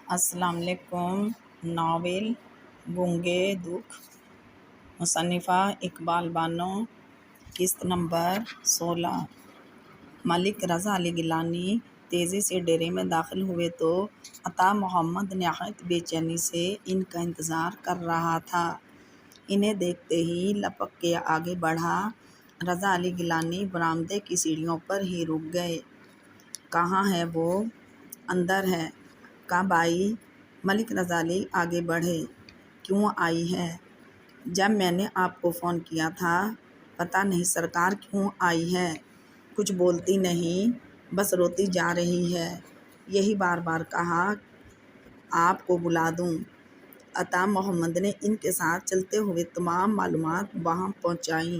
السلام علیکم۔ ناول گونگے دکھ، مصنفہ اقبال بانو، قسط نمبر 16۔ ملک رضا علی گیلانی تیزی سے ڈیرے میں داخل ہوئے تو عطا محمد نہایت بے چینی سے ان کا انتظار کر رہا تھا۔ انہیں دیکھتے ہی لپک کے آگے بڑھا۔ رضا علی گیلانی برآمدے کی سیڑھیوں پر ہی رک گئے۔ کہاں ہے وہ؟ اندر ہے۔ کب آئی؟ ملک رضا علی آگے بڑھے۔ کیوں آئی ہے؟ جب میں نے آپ کو فون کیا تھا۔ پتہ نہیں سرکار کیوں آئی ہے، کچھ بولتی نہیں، بس روتی جا رہی ہے۔ یہی بار بار کہا آپ کو بلا دوں۔ عطا محمد نے ان کے ساتھ چلتے ہوئے تمام معلومات وہاں پہنچائیں۔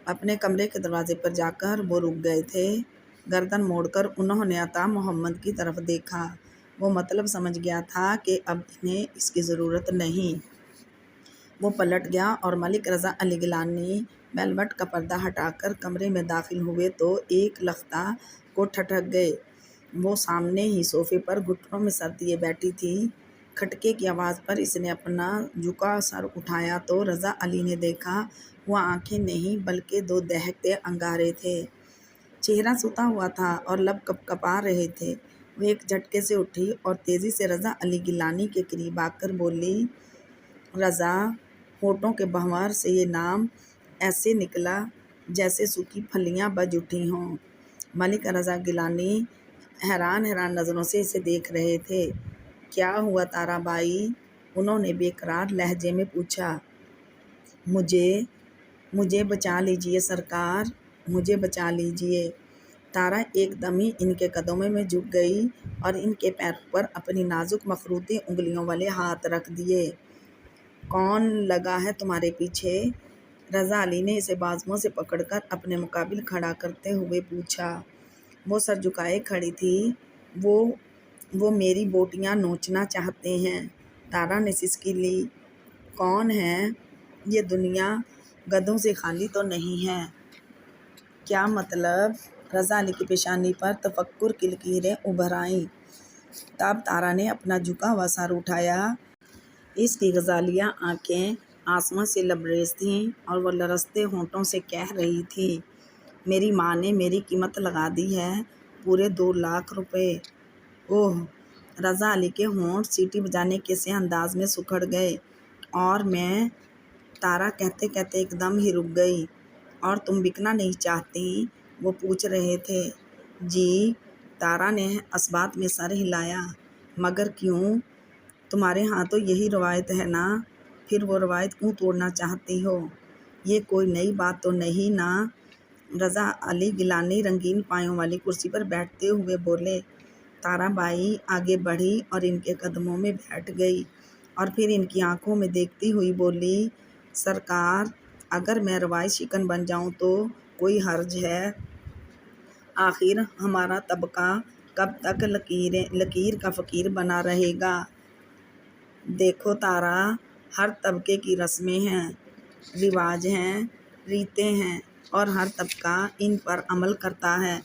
اپنے کمرے کے دروازے پر جا کر وہ رک گئے تھے۔ گردن موڑ کر انہوں نے عطا محمد کی طرف دیکھا۔ وہ مطلب سمجھ گیا تھا کہ اب انہیں اس کی ضرورت نہیں۔ وہ پلٹ گیا اور ملک رضا علی گیلانی ویلوٹ کا پردہ ہٹا کر کمرے میں داخل ہوئے تو ایک لخت کو ٹھٹک گئے۔ وہ سامنے ہی صوفے پر گھٹنوں میں سر دیے بیٹھی تھی۔ کھٹکے کی آواز پر اس نے اپنا جھکا سر اٹھایا تو رضا علی نے دیکھا وہ آنکھیں نہیں بلکہ دو دہکتے انگارے تھے۔ چہرہ سوتا ہوا تھا اور لب کپکپا رہے تھے۔ وہ ایک جھٹکے سے اٹھی اور تیزی سے رضا علی گیلانی کے قریب آ کر بولی، رضا۔ ہونٹوں کے بھنور سے یہ نام ایسے نکلا جیسے سوکھی پھلیاں بج اٹھی ہوں۔ ملک رضا گیلانی حیران حیران نظروں سے اسے دیکھ رہے تھے۔ کیا ہوا تارا بائی؟ انہوں نے بے قرار لہجے میں پوچھا۔ مجھے بچا لیجیے سرکار، مجھے بچا لیجیے۔ تارا ایک دم ہی ان کے قدموں میں جھک گئی اور ان کے پیروں پر اپنی نازک مخروطی انگلیوں والے ہاتھ رکھ دیے۔ کون لگا ہے تمہارے پیچھے؟ رضا علی نے اسے بازوؤں سے پکڑ کر اپنے مقابل کھڑا کرتے ہوئے پوچھا۔ وہ سر جھکائے کھڑی تھی۔ وہ میری بوٹیاں نوچنا چاہتے ہیں، تارا نے سسکی لی۔ کون ہے؟ یہ دنیا گدھوں سے خالی تو نہیں ہے۔ کیا مطلب؟ رضا علی کی پیشانی پر تفکر کی لکیریں ابھر آئیں۔ تب تارا نے اپنا جھکا ہوا سر اٹھایا۔ اس کی غزالیہ آنکھیں آنسوؤں سے لبریز تھیں اور وہ لرزتے ہونٹوں سے کہہ رہی تھی، میری ماں نے میری قیمت لگا دی ہے، پورے 2 لاکھ روپے۔ اوہ! رضا علی کے ہونٹ سیٹی بجانے کے سے انداز میں سکڑ گئے۔ اور میں؟ تارا کہتے کہتے ایک دم ہی رک گئی۔ اور تم بکنا نہیں چاہتی؟ وہ پوچھ رہے تھے۔ جی، تارا نے اثبات میں سر ہلایا۔ مگر کیوں؟ تمہارے ہاں تو یہی روایت ہے نا، پھر وہ روایت کیوں توڑنا چاہتی ہو؟ یہ کوئی نئی بات تو نہیں نا؟ رضا علی گیلانی رنگین پایوں والی کرسی پر بیٹھتے ہوئے بولے۔ تارا بائی آگے بڑھی اور ان کے قدموں میں بیٹھ گئی اور پھر ان کی آنکھوں میں دیکھتی ہوئی بولی، سرکار، اگر میں روایت شکن بن جاؤں تو کوئی حرج ہے؟ آخر ہمارا طبقہ کب تک لکیر کا فقیر بنا رہے گا؟ دیکھو تارا، ہر طبقے کی رسمیں ہیں، رواج ہیں، ریتیں ہیں اور ہر طبقہ ان پر عمل کرتا ہے۔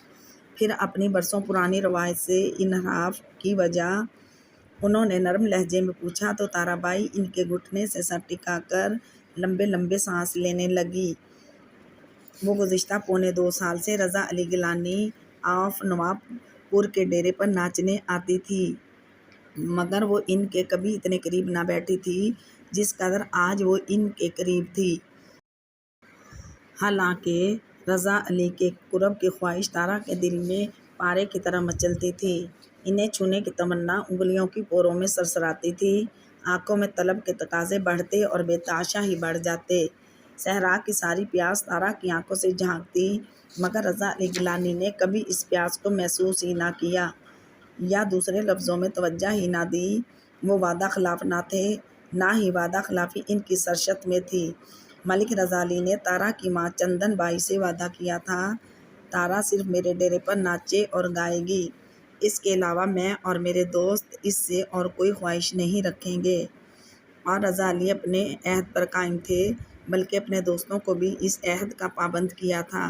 پھر اپنی برسوں پرانی روایت سے انحراف کی وجہ؟ انہوں نے نرم لہجے میں پوچھا تو تارا بائی ان کے گھٹنے سے سر ٹکا کر لمبے لمبے سانس لینے لگی۔ وہ گزشتہ پونے 2 سال سے رضا علی گیلانی آف نواب پور کے ڈیرے پر ناچنے آتی تھی، مگر وہ ان کے کبھی اتنے قریب نہ بیٹھی تھی جس قدر آج وہ ان کے قریب تھی۔ حالانکہ رضا علی کے قرب کی خواہش تارا کے دل میں پارے کی طرح مچلتی تھی۔ انہیں چھونے کی تمنا انگلیوں کی پوروں میں سرسراتی تھی۔ آنکھوں میں طلب کے تقاضے بڑھتے اور بے تحاشا ہی بڑھ جاتے۔ صحرا کی ساری پیاس تارا کی آنکھوں سے جھانکتی، مگر رضا علی گیلانی نے کبھی اس پیاس کو محسوس ہی نہ کیا، یا دوسرے لفظوں میں توجہ ہی نہ دی۔ وہ وعدہ خلاف نہ تھے، نہ ہی وعدہ خلافی ان کی سرشت میں تھی۔ ملک رضا علی نے تارا کی ماں چندن بائی سے وعدہ کیا تھا، تارا صرف میرے ڈیرے پر ناچے اور گائے گی، اس کے علاوہ میں اور میرے دوست اس سے اور کوئی خواہش نہیں رکھیں گے۔ اور رضا علی اپنے عہد پر قائم تھے، بلکہ اپنے دوستوں کو بھی اس عہد کا پابند کیا تھا،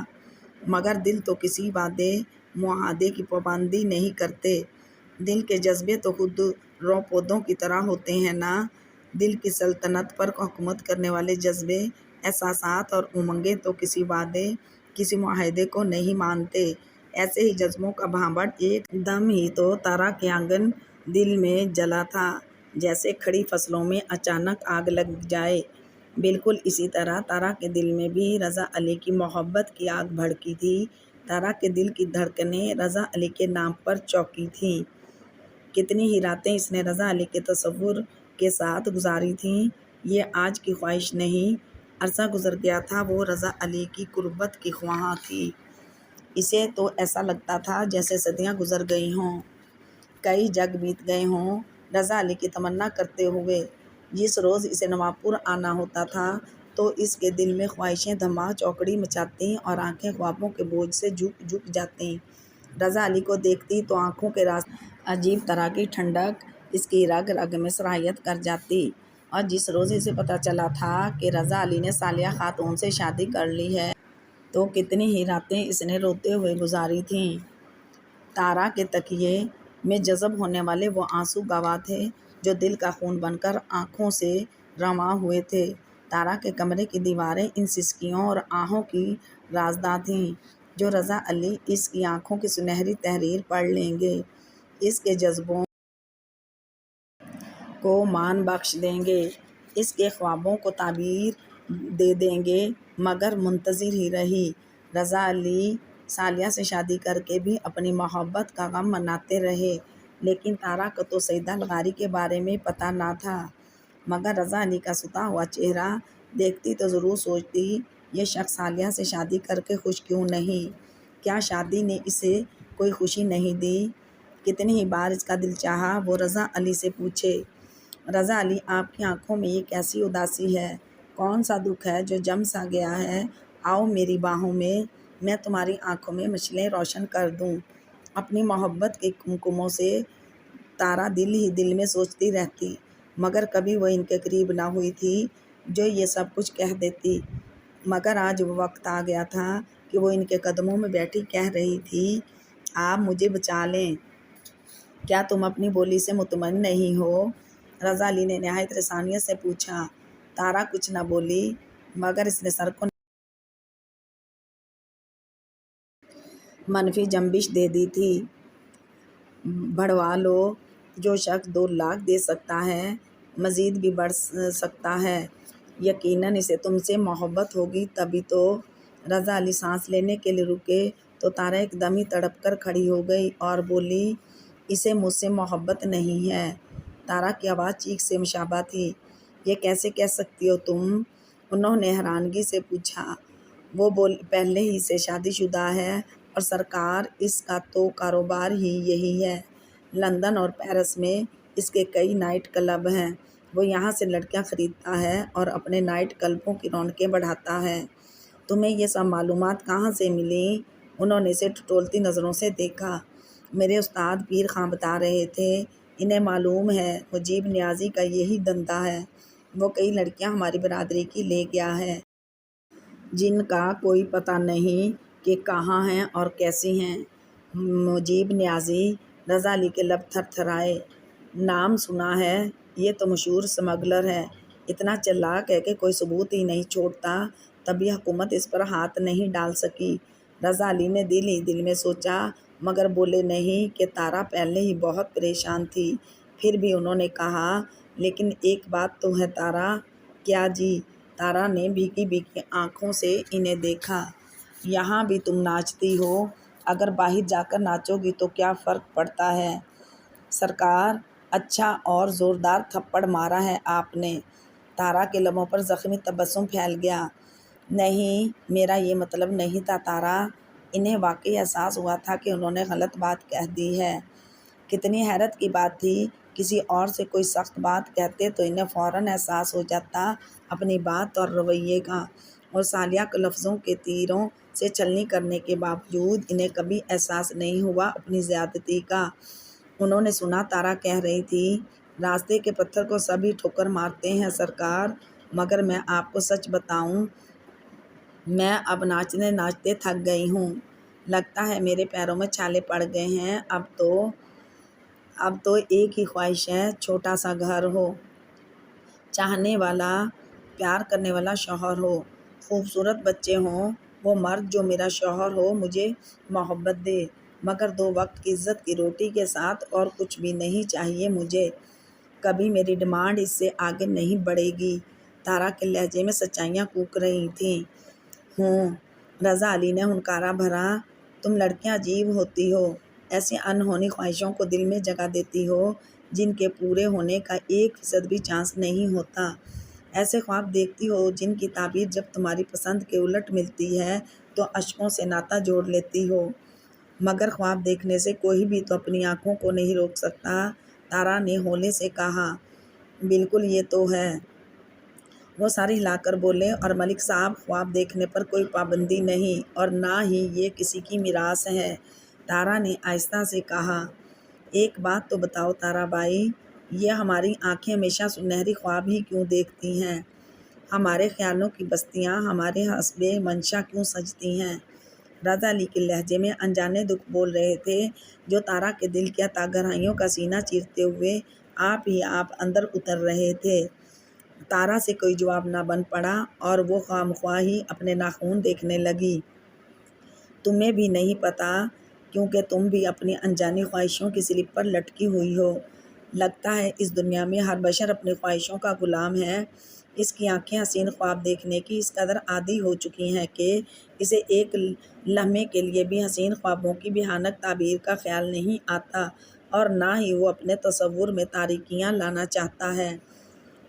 مگر دل تو کسی وعدے معاہدے کی پابندی نہیں کرتے۔ دل کے جذبے تو خود رو پودوں کی طرح ہوتے ہیں نا۔ دل کی سلطنت پر حکومت کرنے والے جذبے، احساسات اور امنگیں تو کسی وعدے، کسی معاہدے کو نہیں مانتے۔ ایسے ہی جذبوں کا بھانبٹ ایک دم ہی تو تارا کے آنگن دل میں جلا تھا، جیسے کھڑی فصلوں میں اچانک آگ لگ جائے۔ بالکل اسی طرح تارا کے دل میں بھی رضا علی کی محبت کی آگ بھڑکی تھی۔ تارا کے دل کی دھڑکنیں رضا علی کے نام پر چوکی تھیں۔ کتنی ہی راتیں اس نے رضا علی کے تصور کے ساتھ گزاری تھیں۔ یہ آج کی خواہش نہیں، عرصہ گزر گیا تھا، وہ رضا علی کی قربت کی خواہاں تھی۔ اسے تو ایسا لگتا تھا جیسے صدیاں گزر گئی ہوں، کئی جگ بیت گئے ہوں، رضا علی کی تمنا کرتے ہوئے۔ جس روز اسے نوابپور آنا ہوتا تھا تو اس کے دل میں خواہشیں دھما چوکڑی مچاتیں اور آنکھیں خوابوں کے بوجھ سے جھک جھک جاتیں۔ رضا علی کو دیکھتی تو آنکھوں کے راستے عجیب طرح کی ٹھنڈک اس کی رگ رگ میں سرایت کر جاتی۔ اور جس روز اسے پتہ چلا تھا کہ رضا علی نے صالحہ خاتون سے شادی کر لی ہے تو کتنی ہی راتیں اس نے روتے ہوئے گزاری تھیں۔ تارا کے تکیے میں جذب ہونے والے وہ آنسو گواہ تھے جو دل کا خون بن کر آنکھوں سے رواں ہوئے تھے۔ تارا کے کمرے کی دیواریں ان سسکیوں اور آہوں کی رازداں تھیں جو رضا علی اس کی آنکھوں کی سنہری تحریر پڑھ لیں گے، اس کے جذبوں کو مان بخش دیں گے، اس کے خوابوں کو تعبیر دے دیں گے۔ مگر منتظر ہی رہی۔ رضا علی صالحہ سے شادی کر کے بھی اپنی محبت کا غم مناتے رہے، لیکن تارا کو تو سعیدہ الغاری کے بارے میں پتہ نہ تھا۔ مگر رضا علی کا ستا ہوا چہرہ دیکھتی تو ضرور سوچتی، یہ شخص صالحہ سے شادی کر کے خوش کیوں نہیں؟ کیا شادی نے اسے کوئی خوشی نہیں دی؟ کتنی ہی بار اس کا دل چاہا وہ رضا علی سے پوچھے، رضا علی آپ کی آنکھوں میں یہ کیسی اداسی ہے؟ کون سا دکھ ہے جو جم سا گیا ہے؟ آؤ میری باہوں میں تمہاری آنکھوں میں مشعلیں روشن کر دوں۔ اپنی محبت کے کمکموں سے تارا دل ہی دل میں سوچتی رہتی، مگر کبھی وہ ان کے قریب نہ ہوئی تھی جو یہ سب کچھ کہہ دیتی۔ مگر آج وہ وقت آ گیا تھا کہ وہ ان کے قدموں میں بیٹھی کہہ رہی تھی، آپ مجھے بچا لیں۔ کیا تم اپنی بولی سے مطمئن نہیں ہو؟ رضا علی نے نہایت رسانیت سے پوچھا۔ تارا کچھ نہ بولی، مگر اس نے سر کو منفی جنبش دے دی تھی۔ بڑھوا لو، جو شخص 2 لاکھ دے سکتا ہے مزید بھی بڑھ سکتا ہے، یقیناً اسے تم سے محبت ہوگی تبھی تو۔ رضا علی سانس لینے کے لیے رکے تو تارا ایک دم ہی تڑپ کر کھڑی ہو گئی اور بولی، اسے مجھ سے محبت نہیں ہے۔ تارا کی آواز چیخ سے مشابہ تھی۔ یہ کیسے کہہ سکتی ہو تم؟ انہوں نے حیرانگی سے پوچھا۔ وہ پہلے ہی سے شادی شدہ ہے اور سرکار اس کا تو کاروبار ہی یہی ہے۔ لندن اور پیرس میں اس کے کئی نائٹ کلب ہیں، وہ یہاں سے لڑکیاں خریدتا ہے اور اپنے نائٹ کلبوں کی رونقیں بڑھاتا ہے۔ تمہیں یہ سب معلومات کہاں سے ملیں؟ انہوں نے اسے ٹٹولتی نظروں سے دیکھا۔ میرے استاد پیر خاں بتا رہے تھے، انہیں معلوم ہے مجیب نیازی کا یہی دھندا ہے، وہ کئی لڑکیاں ہماری برادری کی لے گیا ہے جن کا کوئی پتہ نہیں کہ کہاں ہیں اور کیسی ہیں۔ مجیب نیازی؟ رضا علی کے لب تھر تھرائے۔ نام سنا ہے، یہ تو مشہور سمگلر ہے، اتنا چلاک ہے کہ کوئی ثبوت ہی نہیں چھوڑتا، تبھی حکومت اس پر ہاتھ نہیں ڈال سکی۔ رضا علی نے دل ہی دل میں سوچا، مگر بولے نہیں کہ تارا پہلے ہی بہت پریشان تھی۔ پھر بھی انہوں نے کہا، لیکن ایک بات تو ہے تارا۔ کیا جی؟ تارا نے بھیگی بھیگی آنکھوں سے انہیں دیکھا۔ یہاں بھی تم ناچتی ہو، اگر باہر جا کر ناچو گی تو کیا فرق پڑتا ہے؟ سرکار، اچھا اور زوردار تھپڑ مارا ہے آپ نے۔ تارا کے لبوں پر زخمی تبسم پھیل گیا۔ نہیں، میرا یہ مطلب نہیں تھا تارا۔ انہیں واقعی احساس ہوا تھا کہ انہوں نے غلط بات کہہ دی ہے۔ کتنی حیرت کی بات تھی، کسی اور سے کوئی سخت بات کہتے تو انہیں فوراً احساس ہو جاتا اپنی بات اور رویے کا، اور صالحہ کو لفظوں کے تیروں سے چھلنی کرنے کے باوجود انہیں کبھی احساس نہیں ہوا اپنی زیادتی کا۔ انہوں نے سنا تارا کہہ رہی تھی، راستے کے پتھر کو سبھی ٹھوکر مارتے ہیں سرکار، مگر میں آپ کو سچ بتاؤں، میں اب ناچتے ناچتے تھک گئی ہوں، لگتا ہے میرے پیروں میں چھالے پڑ گئے ہیں، اب تو اب تو ایک ہی خواہش ہے، چھوٹا سا گھر ہو، چاہنے والا، پیار کرنے والا شوہر ہو، خوبصورت بچے ہوں، وہ مرد جو میرا شوہر ہو مجھے محبت دے، مگر 2 وقت کی عزت کی روٹی کے ساتھ اور کچھ بھی نہیں چاہیے مجھے۔ کبھی میری ڈیمانڈ اس سے آگے نہیں بڑھے گی۔ تارا کے لہجے میں سچائیاں کوک رہی تھیں۔ ہوں، رضا علی نے ہنکارا بھرا، تم لڑکیاں عجیب ہوتی ہو، ایسی انہونی خواہشوں کو دل میں جگہ دیتی ہو جن کے پورے ہونے کا 1% بھی چانس نہیں ہوتا، ایسے خواب دیکھتی ہو جن کی تعبیر جب تمہاری پسند کے الٹ ملتی ہے تو اشکوں سے ناطہ جوڑ لیتی ہو، مگر خواب دیکھنے سے کوئی بھی تو اپنی آنکھوں کو نہیں روک سکتا۔ تارا نے ہولے سے کہا، بالکل یہ تو ہے۔ وہ سر ہلا کر بولے، اور ملک صاحب، خواب دیکھنے پر کوئی پابندی نہیں اور نہ ہی یہ کسی کی میراث ہے۔ تارا نے آہستہ سے کہا، ایک بات تو بتاؤ تارا بائی، یہ ہماری آنکھیں ہمیشہ سنہری خواب ہی کیوں دیکھتی ہیں؟ ہمارے خیالوں کی بستیاں ہمارے حسب منشا کیوں سجتی ہیں؟ رضا علی کے لہجے میں انجانے دکھ بول رہے تھے جو تارا کے دل کی عطا گرہائیوں کا سینہ چیرتے ہوئے آپ ہی آپ اندر اتر رہے تھے۔ تارا سے کوئی جواب نہ بن پڑا اور وہ خواہ ہی اپنے ناخن دیکھنے لگی۔ تمہیں بھی نہیں پتا کیونکہ تم بھی اپنی انجانی خواہشوں کی سلپ پر لٹکی ہوئی ہو۔ لگتا ہے اس دنیا میں ہر بشر اپنی خواہشوں کا غلام ہے۔ اس کی آنکھیں حسین خواب دیکھنے کی اس قدر عادی ہو چکی ہیں کہ اسے ایک لمحے کے لیے بھی حسین خوابوں کی بھیانک تعبیر کا خیال نہیں آتا اور نہ ہی وہ اپنے تصور میں تاریکیاں لانا چاہتا ہے،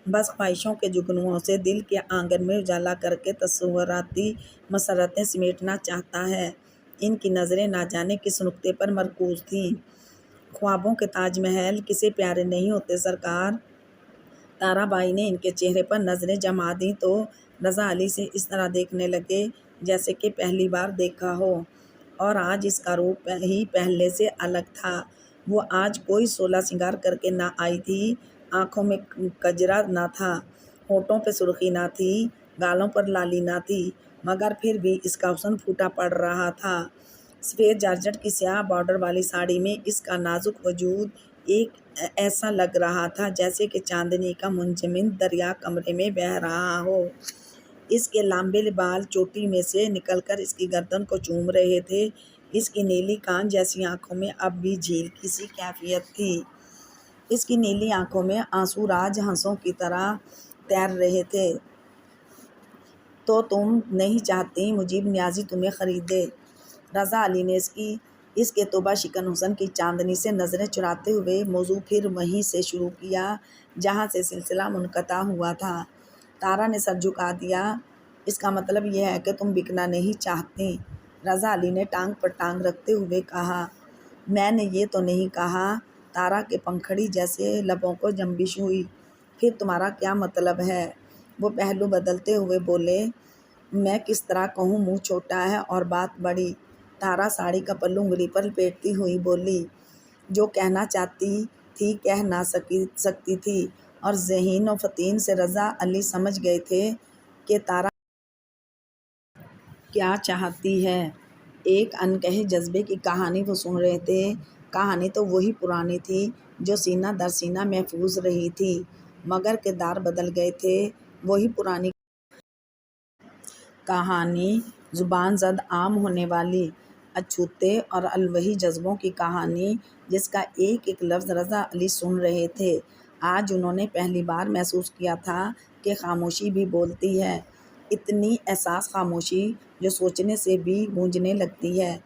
بس خواہشوں کے جگنوؤں سے دل کے آنگن میں اجالا کر کے تصوراتی مسرتیں سمیٹنا چاہتا ہے۔ ان کی نظریں نہ جانے کس نقطے پر مرکوز تھیں۔ خوابوں کے تاج محل کسے پیارے نہیں ہوتے سرکار؟ تارا بائی نے ان کے چہرے پر نظریں جما دیں تو رضا علی سے اس طرح دیکھنے لگے جیسے کہ پہلی بار دیکھا ہو، اور آج اس کا روپ ہی پہلے سے الگ تھا۔ وہ آج کوئی سولہ سنگار کر کے نہ آئی تھی، آنکھوں میں کجرا نہ تھا، ہونٹوں پہ سرخی نہ تھی، گالوں پر لالی نہ تھی، مگر پھر بھی اس کا حسن پھوٹا پڑ رہا تھا۔ سفید جارجٹ کی سیاہ بارڈر والی ساڑی میں اس کا نازک وجود ایک ایسا لگ رہا تھا جیسے کہ چاندنی کا منجمد دریا کمرے میں بہہ رہا ہو۔ اس کے لامبے بال چوٹی میں سے نکل کر اس کی گردن کو چوم رہے تھے۔ اس کی نیلی کان جیسی آنکھوں میں اب بھی جھیل کی سی کیفیت تھی۔ اس کی نیلی آنکھوں میں آنسو راج ہنسوں کی طرح تیر رہے تھے۔ تو تم نہیں چاہتی مجیب نیازی تمہیں خریدے؟ رضا علی نے اس کے توبہ شکن حسن کی چاندنی سے نظریں چراتے ہوئے موضوع پھر وہیں سے شروع کیا جہاں سے سلسلہ منقطع ہوا تھا۔ تارا نے سر جھکا دیا، اس کا مطلب یہ ہے کہ تم بکنا نہیں چاہتی؟ رضا علی نے ٹانگ پر ٹانگ رکھتے ہوئے کہا، میں نے یہ تو نہیں کہا۔ تارا کے پنکھڑی جیسے لبوں کو جنبش ہوئی، پھر تمہارا کیا مطلب ہے؟ وہ پہلو بدلتے ہوئے بولے، میں کس طرح کہوں، منہ چھوٹا ہے اور بات بڑی۔ تارا ساڑی کا پلو انگلی پر لپیٹتی ہوئی بولی، جو کہنا چاہتی تھی کہہ نہ سکتی تھی، اور ذہین و فطین سے رضا علی سمجھ گئے تھے کہ تارا کیا چاہتی ہے۔ ایک انکہے جذبے کی کہانی وہ سن رہے تھے۔ کہانی تو وہی پرانی تھی جو سینہ در سینہ محفوظ رہی تھی، مگر کردار بدل گئے تھے۔ وہی پرانی کہانی، زبان زد عام ہونے والی، اچھوتے اور الوہی جذبوں کی کہانی جس کا ایک ایک لفظ رضا علی سن رہے تھے۔ آج انہوں نے پہلی بار محسوس کیا تھا کہ خاموشی بھی بولتی ہے، اتنی احساس خاموشی جو سوچنے سے بھی گونجنے لگتی ہے۔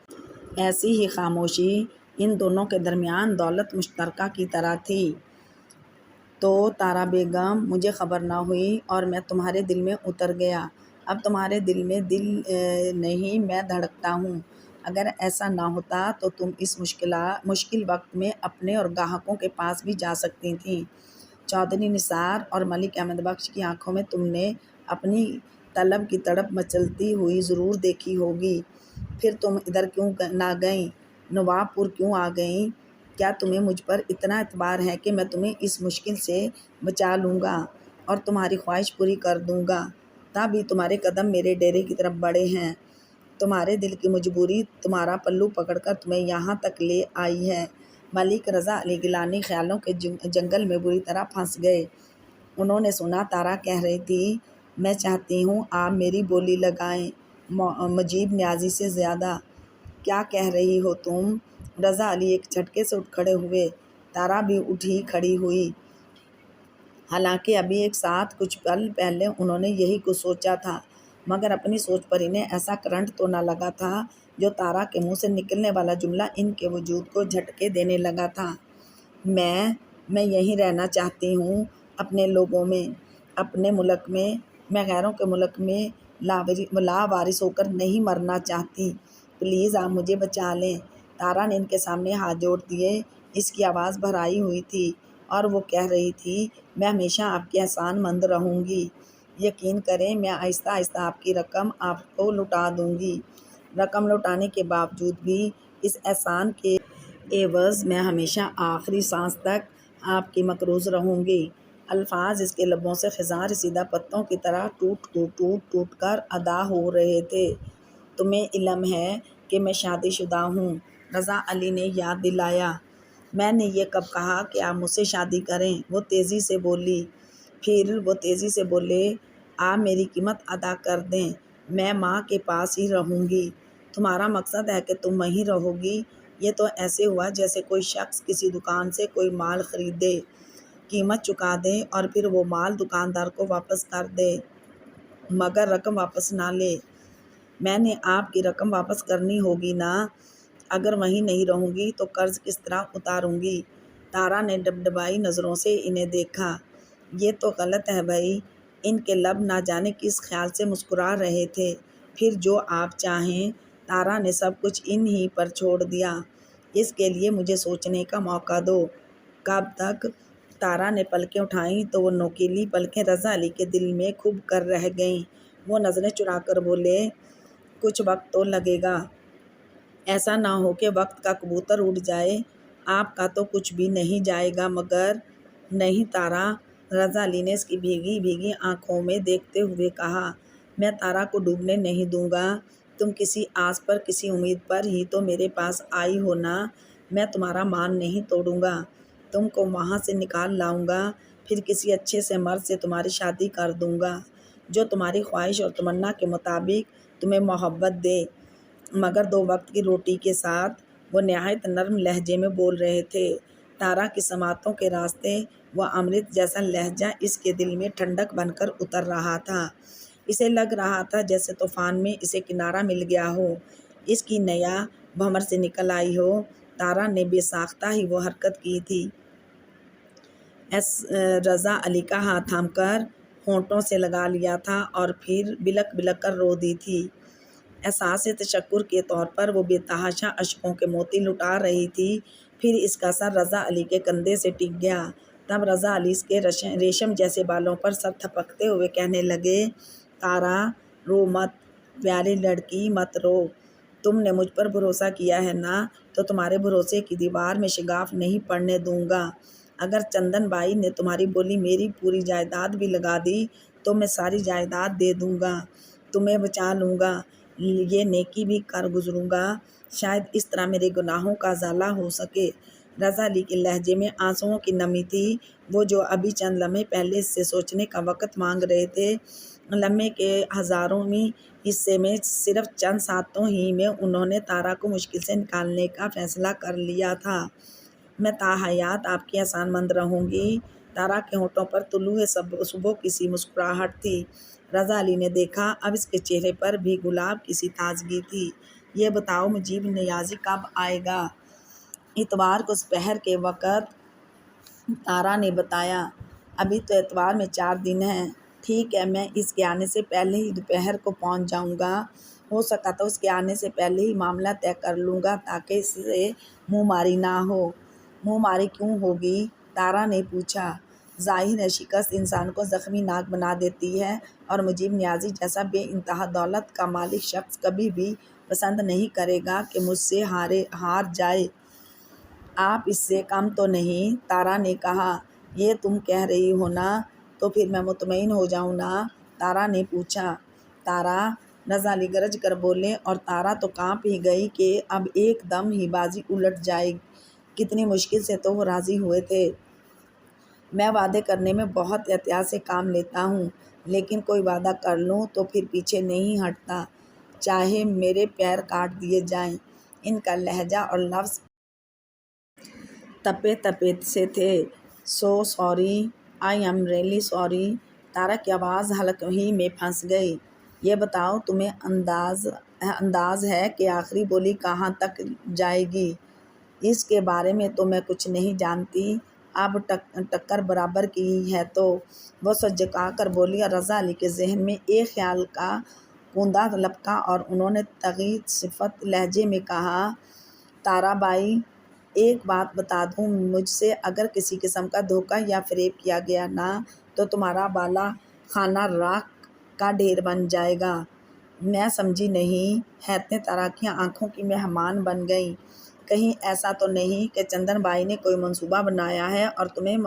ایسی ہی خاموشی ان دونوں کے درمیان دولت مشترکہ کی طرح تھی۔ تو تارا بیگم، مجھے خبر نہ ہوئی اور میں تمہارے دل میں اتر گیا۔ اب تمہارے دل میں دل نہیں، میں دھڑکتا ہوں۔ اگر ایسا نہ ہوتا تو تم اس مشکل وقت میں اپنے اور گاہکوں کے پاس بھی جا سکتی تھیں۔ چودھری نثار اور ملک احمد بخش کی آنکھوں میں تم نے اپنی طلب کی تڑپ مچلتی ہوئی ضرور دیکھی ہوگی۔ پھر تم ادھر کیوں نہ گئیں؟ نواب پور کیوں آ گئیں؟ کیا تمہیں مجھ پر اتنا اعتبار ہے کہ میں تمہیں اس مشکل سے بچا لوں گا اور تمہاری خواہش پوری کر دوں گا؟ تبھی تمہارے قدم میرے ڈیرے کی طرف بڑھے ہیں۔ تمہارے دل کی مجبوری تمہارا پلو پکڑ کر تمہیں یہاں تک لے آئی ہے۔ ملک رضا علی گیلانی خیالوں کے جنگل میں بری طرح پھنس گئے۔ انہوں نے سنا تارا کہہ رہی تھی، میں چاہتی ہوں آپ میری بولی لگائیں مجیب نیازی سے زیادہ۔ کیا کہہ رہی ہو تم؟ رضا علی ایک جھٹکے سے اٹھ کھڑے ہوئے۔ تارا بھی اٹھی کھڑی ہوئی۔ حالانکہ ابھی ایک ساتھ کچھ پل پہلے انہوں نے یہی کچھ سوچا تھا، مگر اپنی سوچ پر انہیں ایسا کرنٹ تو نہ لگا تھا جو تارا کے منہ سے نکلنے والا جملہ ان کے وجود کو جھٹکے دینے لگا تھا۔ میں یہیں رہنا چاہتی ہوں، اپنے لوگوں میں، اپنے ملک میں۔ میں غیروں کے ملک میں لاوارث ہو کر نہیں مرنا چاہتی۔ پلیز آپ مجھے بچا لیں۔ تارا نے ان کے سامنے ہاتھ جوڑ دیے۔ اس کی آواز بھرائی ہوئی تھی اور وہ کہہ رہی تھی، میں ہمیشہ آپ کی احسان مند رہوں گی۔ یقین کریں میں آہستہ آہستہ آپ کی رقم آپ کو لوٹا دوں گی۔ رقم لوٹانے کے باوجود بھی اس احسان کے عوض میں ہمیشہ آخری سانس تک آپ کی مقروض رہوں گی۔ الفاظ اس کے لبوں سے خزاں رسیدہ پتوں کی طرح ٹوٹ کر ادا ہو رہے تھے۔ تمہیں علم ہے کہ میں شادی شدہ ہوں؟ رضا علی نے یاد دلایا۔ میں نے یہ کب کہا کہ آپ مجھ سے شادی کریں؟ وہ تیزی سے بولی۔ پھر وہ تیزی سے بولے، آپ میری قیمت ادا کر دیں، میں ماں کے پاس ہی رہوں گی۔ تمہارا مقصد ہے کہ تم وہیں رہو گی؟ یہ تو ایسے ہوا جیسے کوئی شخص کسی دکان سے کوئی مال خریدے، قیمت چکا دے اور پھر وہ مال دکاندار کو واپس کر دے مگر رقم واپس نہ لے۔ میں نے آپ کی رقم واپس کرنی ہوگی نا؟ اگر وہیں نہیں رہوں گی تو قرض کس طرح اتاروں گی؟ تارا نے ڈبڈبائی نظروں سے انہیں دیکھا۔ یہ تو غلط ہے بھائی۔ ان کے لب نہ جانے کس خیال سے مسکرا رہے تھے۔ پھر جو آپ چاہیں۔ تارا نے سب کچھ ان ہی پر چھوڑ دیا۔ اس کے لیے مجھے سوچنے کا موقع دو۔ کب تک؟ تارا نے پلکیں اٹھائیں تو وہ نوکیلی پلکیں رضا علی کے دل میں کھب کر رہ گئیں۔ وہ نظریں چرا کر بولے، کچھ وقت تو لگے گا۔ ایسا نہ ہو کہ وقت کا کبوتر اڑ جائے۔ آپ کا تو کچھ بھی نہیں جائے گا مگر۔ نہیں تارا، رضا علی نے اس کی بھیگی بھیگی آنکھوں میں دیکھتے ہوئے کہا، میں تارا کو ڈوبنے نہیں دوں گا۔ تم کسی آس پر، کسی امید پر ہی تو میرے پاس آئی ہو نا۔ میں تمہارا مان نہیں توڑوں گا۔ تم کو وہاں سے نکال لاؤں گا، پھر کسی اچھے سے مرد سے تمہاری شادی کر دوں گا جو تمہاری خواہش اور تمنا کے مطابق تمہیں محبت دے، مگر 2 وقت کی روٹی کے ساتھ۔ وہ نہایت نرم لہجے میں بول رہے تھے۔ تارا کی سماعتوں کے راستے وہ امرت جیسا لہجہ اس کے دل میں ٹھنڈک بن کر اتر رہا تھا۔ اسے لگ رہا تھا جیسے طوفان میں اسے کنارہ مل گیا ہو، اس کی نیا بھنور سے نکل آئی ہو۔ تارا نے بے ساختہ ہی وہ حرکت کی تھی، رضا علی کا ہاتھ تھام کر ہونٹوں سے لگا لیا تھا اور پھر بلک بلک کر رو دی تھی۔ احساس تشکر کے طور پر وہ بے تحاشا اشکوں کے موتی لٹا رہی تھی۔ پھر اس کا سر رضا علی کے کندھے سے ٹک گیا۔ تب رضا علی اس کے ریشم جیسے بالوں پر سر تھپکتے ہوئے کہنے لگے، تارا رو مت، پیاری لڑکی مت رو۔ تم نے مجھ پر بھروسہ کیا ہے نا، تو تمہارے بھروسے کی دیوار میں شگاف نہیں پڑنے دوں گا۔ اگر چندن بائی نے تمہاری بولی میری پوری جائیداد بھی لگا دی تو میں ساری جائیداد دے دوں گا، تمہیں بچا لوں گا، یہ نیکی بھی کر گزروں گا، شاید اس طرح میرے گناہوں کا ازالہ ہو سکے۔ رضا علی کے لہجے میں آنسوؤں کی نمی تھی۔ وہ جو ابھی چند لمحے پہلے اس سے سوچنے کا وقت مانگ رہے تھے، لمحے کے ہزارویں حصے میں صرف چند ساتوں ہی میں انہوں نے تارا کو مشکل سے نکالنے کا فیصلہ کر لیا تھا۔ میں تا حیات آپ کی احسان مند رہوں گی۔ تارا کے ہونٹوں پر طلوع صبح کی سی مسکراہٹ تھی۔ رضا علی نے دیکھا اب اس کے چہرے پر بھی گلاب کی سی تازگی تھی۔ یہ بتاؤ مجیب نیازی کب آئے گا؟ اتوار کو دوپہر کے وقت، تارا نے بتایا۔ ابھی تو اتوار میں 4 دن ہیں۔ ٹھیک ہے، میں اس کے آنے سے پہلے ہی دوپہر کو پہنچ جاؤں گا۔ ہو سکا تو اس کے آنے سے پہلے ہی معاملہ طے کر لوں گا تاکہ اس سے منہ ماری نہ ہو۔ منہ ماری کیوں ہوگی؟ تارا نے پوچھا۔ ظاہر ہے شکست انسان کو زخمی ناک بنا دیتی ہے اور مجیب نیازی جیسا بے انتہا دولت کا مالک شخص کبھی بھی پسند نہیں کرے گا کہ مجھ سے ہار جائے۔ آپ اس سے کم تو نہیں؟ تارا نے کہا۔ یہ تم کہہ رہی ہو نا، تو پھر میں مطمئن ہو جاؤں نا؟ تارا نے پوچھا۔ تارا، رضا علی گرج کر بولے اور تارا تو کانپ ہی گئی کہ اب ایک دم ہی بازی الٹ کتنی مشکل سے تو وہ راضی ہوئے تھے۔ میں وعدے کرنے میں بہت احتیاط سے کام لیتا ہوں، لیکن کوئی وعدہ کر لوں تو پھر پیچھے نہیں ہٹتا، چاہے میرے پیر کاٹ دیے جائیں۔ ان کا لہجہ اور لفظ تپے تپے سے تھے۔ So sorry, I am really sorry. Tara کی آواز حلق ہی میں پھنس گئی۔ یہ بتاؤ تمہیں انداز ہے کہ آخری بولی کہاں تک جائے گی؟ اس کے بارے میں تو میں کچھ نہیں جانتی، اب ٹکر برابر کی ہے تو۔ وہ سر جھکا کر بولی اور رضا علی کے ذہن میں ایک خیال کا کوندا لپکا اور انہوں نے تغیر صفت لہجے میں کہا، تارا بائی ایک بات بتا دوں، مجھ سے اگر کسی قسم کا دھوکہ یا فریب کیا گیا نا تو تمہارا بالا خانہ راکھ کا ڈھیر بن جائے گا۔ میں سمجھی نہیں۔ حیرتیں تارا کی آنکھوں کی مہمان بن گئیں۔ کہیں ایسا تو نہیں کہ چندن بائی نے کوئی منصوبہ بنایا ہے اور تمہیں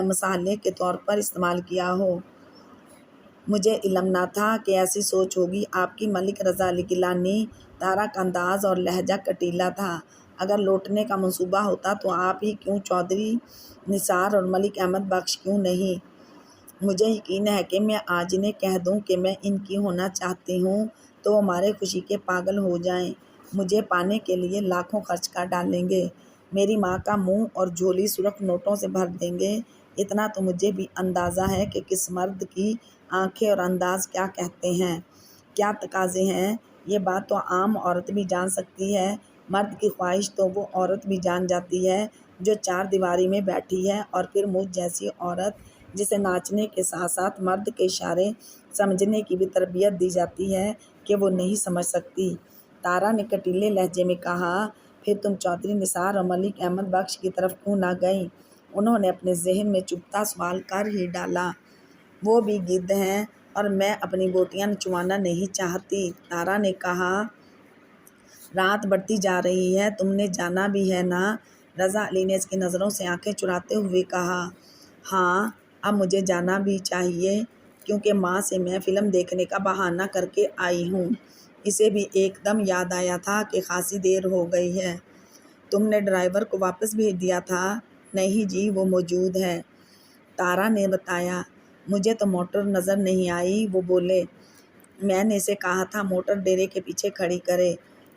مسالے کے طور پر استعمال کیا ہو؟ مجھے علم نہ تھا کہ ایسی سوچ ہوگی آپ کی ملک رضا علی گیلانی۔ تارا کا انداز اور لہجہ کٹیلا تھا۔ اگر لوٹنے کا منصوبہ ہوتا تو آپ ہی کیوں، چودھری نثار اور ملک احمد بخش کیوں نہیں؟ مجھے یقین ہے کہ میں آج انہیں کہہ دوں کہ میں ان کی ہونا چاہتی ہوں تو وہ مارے خوشی کے پاگل ہو جائیں، مجھے پانے کے لیے لاکھوں خرچ کر ڈالیں گے، میری ماں کا منہ اور جھولی سرخ نوٹوں سے بھر دیں گے۔ اتنا تو مجھے بھی اندازہ ہے کہ کس مرد کی آنکھیں اور انداز کیا کہتے ہیں، کیا تقاضے ہیں۔ یہ بات تو عام عورت بھی جان سکتی ہے۔ مرد کی خواہش تو وہ عورت بھی جان جاتی ہے جو چار دیواری میں بیٹھی ہے، اور پھر مجھ جیسی عورت جسے ناچنے کے ساتھ ساتھ مرد کے اشارے سمجھنے کی بھی تربیت دی جاتی ہے کہ وہ نہیں سمجھ سکتی۔ تارا نے کٹیلے لہجے میں کہا، پھر تم چودھری نثار اور ملک احمد بخش کی طرف کیوں نہ گئیں؟ انہوں نے اپنے ذہن میں چبھتا سوال کر ہی ڈالا۔ وہ بھی گدھ ہیں اور میں اپنی بوٹیاں نچوانا نہیں چاہتی۔ تارا نے کہا، رات بڑھتی جا رہی ہے، تم نے جانا بھی ہے نا؟ رضا علی نے اس کی نظروں سے آنکھیں چراتے ہوئے کہا، ہاں اب مجھے جانا بھی چاہیے، کیونکہ ماں سے میں فلم دیکھنے کا بہانہ کر کے آئی ہوں۔ اسے بھی ایک دم یاد آیا تھا کہ خاصی دیر ہو گئی ہے۔ تم نے ڈرائیور کو واپس بھیج دیا تھا؟ نہیں جی، وہ موجود ہے، تارا نے بتایا۔ مجھے تو موٹر نظر نہیں آئی، وہ بولے۔ میں نے اسے کہا تھا موٹر ڈیرے کے پیچھے کھڑی کرے۔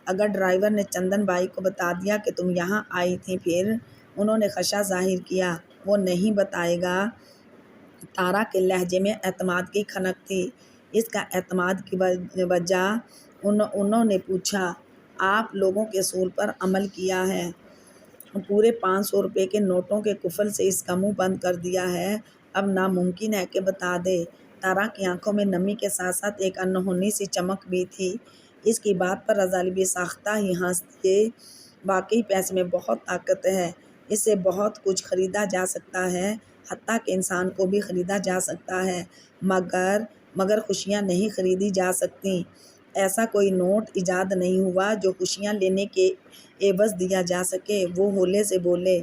اگر ڈرائیور نے چندن بائی کو بتا دیا کہ تم یہاں آئی تھی پھر؟ انہوں نے خدشہ ظاہر کیا۔ وہ نہیں بتائے گا۔ تارا کے لہجے میں اعتماد کی کھنک تھی۔ اس کا اعتماد کی وجہ؟ انہوں نے پوچھا۔ آپ لوگوں کے اصول پر عمل کیا ہے، پورے 500 روپے کے نوٹوں کے قفل سے اس کا منہ بند کر دیا ہے، اب ناممکن ہے کہ بتا دے۔ تارا کی آنکھوں میں نمی کے ساتھ ساتھ ایک انہونی سی چمک بھی تھی۔ اس کی بات پر رضا علی بھی ساختہ ہی ہنس دیے۔ واقعی پیسے میں بہت طاقت ہے، اس سے بہت کچھ خریدا جا سکتا ہے، حتیٰ کہ انسان کو بھی خریدا جا سکتا ہے، مگر خوشیاں نہیں خریدی جا سکتیں۔ ایسا کوئی نوٹ ایجاد نہیں ہوا جو خوشیاں لینے کے عوض دیا جا سکے۔ وہ ہولے سے بولے،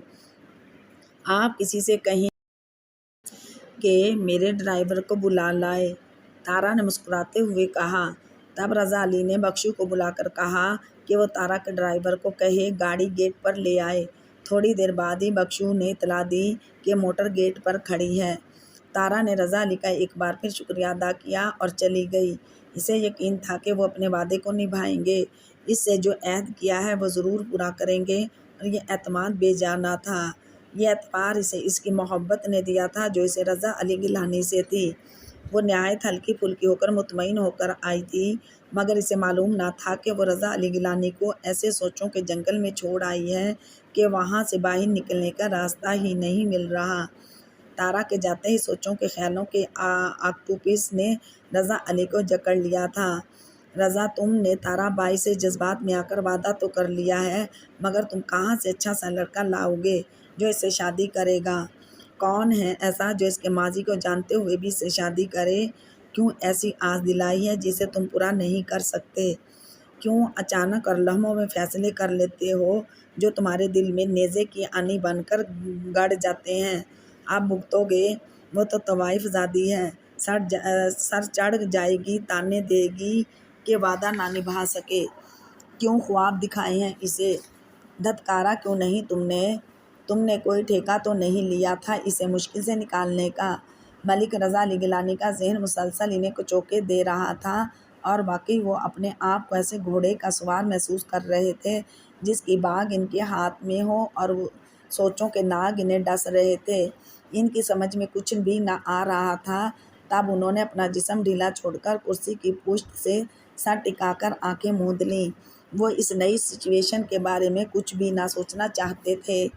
آپ کسی سے کہیں کہ میرے ڈرائیور کو بلا لائے۔ تارا نے مسکراتے ہوئے کہا۔ تب رضا علی نے بخشو کو بلا کر کہا کہ وہ تارا کے ڈرائیور کو کہے گاڑی گیٹ پر لے آئے۔ تھوڑی دیر بعد ہی بخشو نے اطلاع دی کہ موٹر گیٹ پر کھڑی ہے۔ تارا نے رضا علی کا ایک بار پھر شکریہ ادا کیا اور چلی گئی۔ اسے یقین تھا کہ وہ اپنے وعدے کو نبھائیں گے، اس سے جو عہد کیا ہے وہ ضرور پورا کریں گے، اور یہ اعتماد بے جانا تھا۔ یہ اعتبار اسے اس کی محبت نے دیا تھا جو اسے رضا علی گیلانی سے تھی۔ وہ نہایت ہلکی پھلکی ہو کر مطمئن ہو کر آئی تھی، مگر اسے معلوم نہ تھا کہ وہ رضا علی گیلانی کو ایسے سوچوں کے جنگل میں چھوڑ آئی ہے کہ وہاں سے باہر نکلنے کا راستہ ہی نہیں مل رہا۔ تارا کے جاتے ہی سوچوں کے خیالوں کے آکٹوپس نے رضا علی کو جکڑ لیا تھا۔ رضا، تم نے تارا بائی سے جذبات میں آ کر وعدہ تو کر لیا ہے، مگر تم کہاں سے اچھا سا لڑکا لاؤ گے جو اس سے شادی کرے گا؟ کون ہے ایسا جو اس کے ماضی کو جانتے ہوئے بھی اس سے شادی کرے؟ کیوں ایسی آس دلائی ہے جسے تم پورا نہیں کر سکتے؟ کیوں اچانک اور لمحوں میں فیصلے کر لیتے ہو جو تمہارے دل میں نیزے کی آنی بن کر گڑ جاتے ہیں؟ آپ بھگتو گے۔ وہ تو طوائف زادی ہے، سر چڑھ جائے گی، تانے دے گی کہ وعدہ نہ نبھا سکے۔ کیوں خواب دکھائے ہیں اسے؟ دھتکارا کیوں نہیں تم نے کوئی ٹھیکہ تو نہیں لیا تھا اسے مشکل سے نکالنے کا؟ ملک رضا علی گیلانی کا ذہن مسلسل انہیں کچوکے دے رہا تھا، اور واقعی وہ اپنے آپ کو ایسے گھوڑے کا سوار محسوس کر رہے تھے جس کی باگ ان کے ہاتھ میں ہو، اور وہ سوچوں کے ناگ انہیں ڈس رہے تھے۔ ان کی سمجھ میں کچھ بھی نہ آ رہا تھا۔ تب انہوں نے اپنا جسم ڈھیلا چھوڑ کر کرسی کی پشت سے سر ٹکا کر آنکھیں موند لیں۔ وہ اس نئی سچویشن کے بارے میں کچھ بھی نہ سوچنا چاہتے تھے،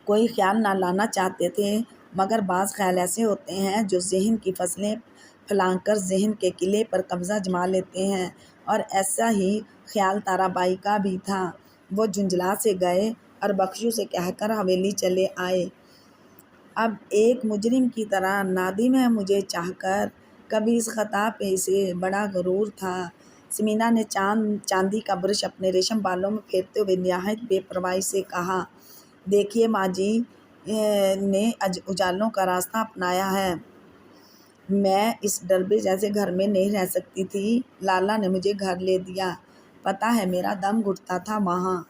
کوئی خیال نہ لانا چاہتے تھے، مگر بعض خیال ایسے ہوتے ہیں جو ذہن کی فصلیں پھلانگ کر ذہن کے قلعے پر قبضہ جما لیتے ہیں، اور ایسا ہی خیال تارا بائی کا بھی تھا۔ وہ جھنجھلا سے گئے اور بخشو سے کہہ کر حویلی چلے آئے، اب ایک مجرم کی طرح نادم ہے مجھے چاہ کر، کبھی اس خطا پہ اسے بڑا غرور تھا۔ سمینا نے چاندی کا برش اپنے ریشم بالوں میں پھیرتے ہوئے نہایت بے پرواہی سے کہا، دیکھیے ماں جی نے اجالوں کا راستہ اپنایا ہے، میں اس ڈربے جیسے گھر میں نہیں رہ سکتی تھی، لالا نے مجھے گھر لے دیا، پتہ ہے میرا دم گھٹتا تھا وہاں۔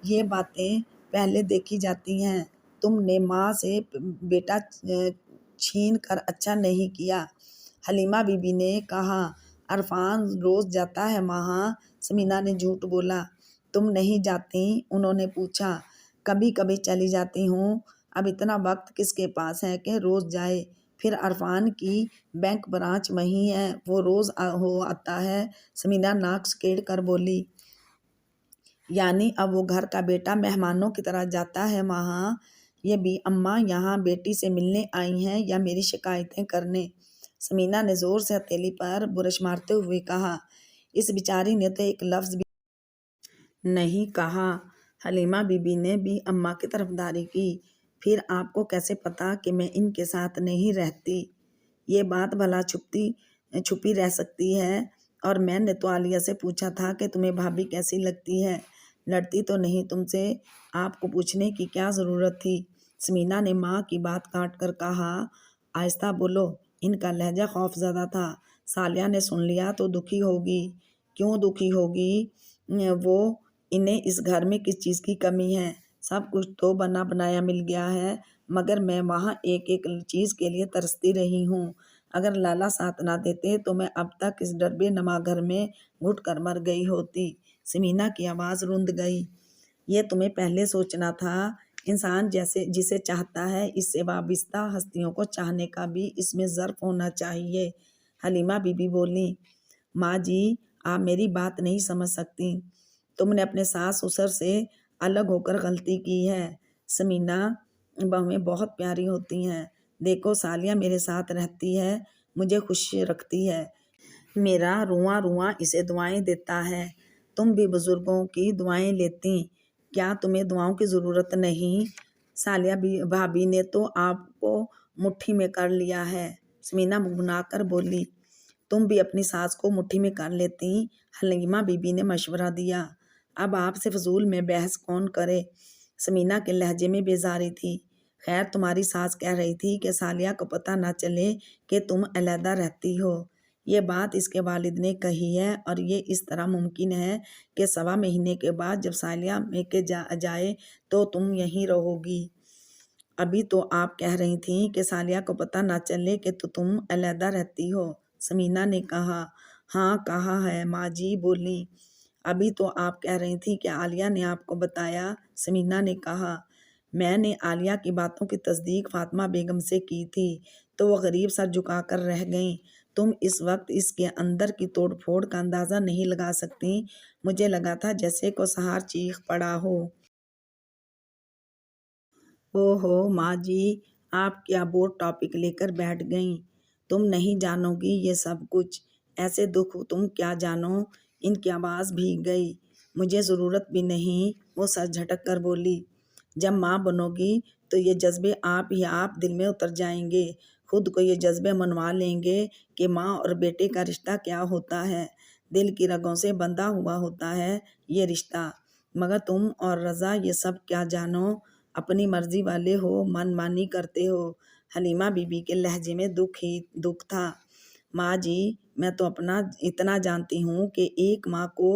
یہ باتیں پہلے دیکھی جاتی ہیں، تم نے ماں سے بیٹا چھین کر اچھا نہیں کیا، حلیمہ بی بی نے کہا۔ عرفان روز جاتا ہے وہاں؟ سمینا نے جھوٹ بولا۔ تم نہیں جاتی؟ انہوں نے پوچھا۔ کبھی کبھی چلی جاتی ہوں، اب اتنا وقت کس کے پاس ہے کہ روز جائے؟ پھر عرفان کی بینک برانچ وہیں ہے، وہ روز ہو آتا ہے۔ سمینا ناک سکیڑ کر بولی، یعنی اب وہ گھر کا بیٹا مہمانوں کی طرح جاتا ہے وہاں؟ یہ بھی اماں یہاں بیٹی سے ملنے آئی ہیں یا میری شکایتیں کرنے؟ سمینا نے زور سے ہتھیلی پر برش مارتے ہوئے کہا، اس بیچاری نے تو ایک لفظ بھی نہیں کہا۔ حلیمہ بی بی نے بھی اماں کی طرفداری کی۔ پھر آپ کو کیسے پتا کہ میں ان کے ساتھ نہیں رہتی؟ یہ بات بھلا چھپی رہ سکتی ہے؟ اور میں نے تو عالیہ سے پوچھا تھا کہ تمہیں بھابھی کیسی لگتی ہے، لڑتی تو نہیں تم سے؟ آپ کو پوچھنے کی کیا ضرورت تھی؟ سمینا نے ماں کی بات کاٹ کر کہا، آہستہ بولو، ان کا لہجہ خوف زدہ تھا۔ سالیہ نے سن لیا تو دکھی ہوگی۔ کیوں دکھی ہوگی؟ وہ انہیں اس گھر میں کس چیز کی کمی ہے؟ سب کچھ تو بنا بنایا مل گیا ہے، مگر میں وہاں ایک ایک چیز کے لیے ترستی رہی ہوں۔ اگر لالا ساتھ نہ دیتے تو میں اب تک اس ڈربے نما گھر میں گھٹ کر مر گئی ہوتی۔ سمینا کی آواز رند گئی۔ یہ تمہیں پہلے سوچنا تھا، انسان جسے چاہتا ہے اس سے وابستہ ہستیوں کو چاہنے کا بھی اس میں ظرف ہونا چاہیے۔ حلیمہ بی بی بولیں، ماں جی آپ میری بات نہیں سمجھ سکتی، تم نے اپنے ساس سسر سے الگ ہو کر غلطی کی ہے۔ سمینا، بہویں بہت پیاری ہوتی ہیں، دیکھو سالیہ میرے ساتھ رہتی ہے، مجھے خوش رکھتی ہے، میرا رواں رواں اسے دعائیں دیتا ہے، تم بھی بزرگوں کی دعائیں لیتی، کیا تمہیں دعاؤں کی ضرورت نہیں؟ سالیہ بھابھی نے تو آپ کو مٹھی میں کر لیا ہے۔ سمینا منگنا کر بولی، تم بھی اپنی ساس کو مٹھی میں کر لیتی؟ حلیمہ بی بی نے مشورہ دیا۔ اب آپ سے فضول میں بحث کون کرے؟ سمینا کے لہجے میں بیزاری تھی۔ خیر تمہاری ساس کہہ رہی تھی کہ سالیہ کو پتہ نہ چلے کہ تم علیحدہ رہتی ہو، یہ بات اس کے والد نے کہی ہے، اور یہ اس طرح ممکن ہے کہ 1.25 مہینے کے بعد جب سالیہ میکے جائے تو تم یہیں رہو گی۔ ابھی تو آپ کہہ رہی تھیں کہ سالیہ کو پتہ نہ چلے کہ تم علیحدہ رہتی ہو، سمینا نے کہا۔ ہاں کہا ہے، ماں جی بولیں۔ ابھی تو آپ کہہ رہی تھیں کہ عالیہ نے آپ کو بتایا، سمینا نے کہا۔ میں نے عالیہ کی باتوں کی تصدیق فاطمہ بیگم سے کی تھی تو وہ غریب سر جھکا کر رہ گئیں۔ تم اس وقت اس کے اندر کی توڑ پھوڑ کا اندازہ نہیں لگا سکتی، مجھے لگا تھا جیسے کو سہار چیخ پڑا ہو۔ ہو ماں جی، آپ کیا بور ٹاپک لے کر بیٹھ گئیں؟ تم نہیں جانو گی یہ سب کچھ، ایسے دکھ تم کیا جانو؟ ان کی آواز بھیگ گئی۔ مجھے ضرورت بھی نہیں، وہ سر جھٹک کر بولی۔ جب ماں بنو گی تو یہ جذبے آپ ہی آپ دل میں اتر جائیں گے، خود کو یہ جذبے منوا لیں گے کہ ماں اور بیٹے کا رشتہ کیا ہوتا ہے، دل کی رگوں سے بندھا ہوا ہوتا ہے یہ رشتہ، مگر تم اور رضا یہ سب کیا جانو، اپنی مرضی والے ہو، من مانی کرتے ہو۔ حلیمہ بی بی کے لہجے میں دکھ تھا۔ ماں جی میں تو اتنا جانتی ہوں کہ ایک ماں کو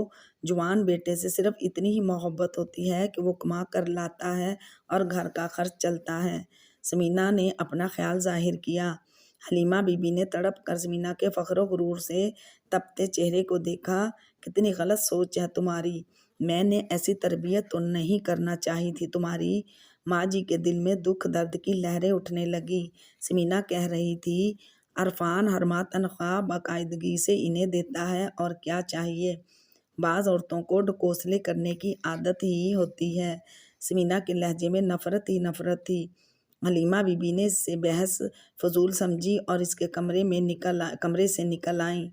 جوان بیٹے سے صرف اتنی ہی محبت ہوتی ہے کہ وہ کما کر لاتا ہے اور گھر کا خرچ چلتا ہے۔ سمینہ نے اپنا خیال ظاہر کیا۔ حلیمہ بی بی نے تڑپ کر سمینہ کے فخر و غرور سے تپتے چہرے کو دیکھا۔ کتنی غلط سوچ ہے تمہاری، میں نے ایسی تربیت تو نہیں کرنا چاہی تھی تمہاری۔ ماں جی کے دل میں دکھ درد کی لہریں اٹھنے لگی۔ سمینہ کہہ رہی تھی، عرفان ہر ماہ تنخواہ باقاعدگی سے انہیں دیتا ہے اور کیا چاہیے، بعض عورتوں کو ڈکوسلے کرنے کی عادت ہی ہوتی ہے۔ سمینہ کے لہجے میں نفرت ہی نفرت تھی۔ حلیمہ بی بی نے اس سے بحث فضول سمجھی اور اس کے کمرے سے نکل آئیں،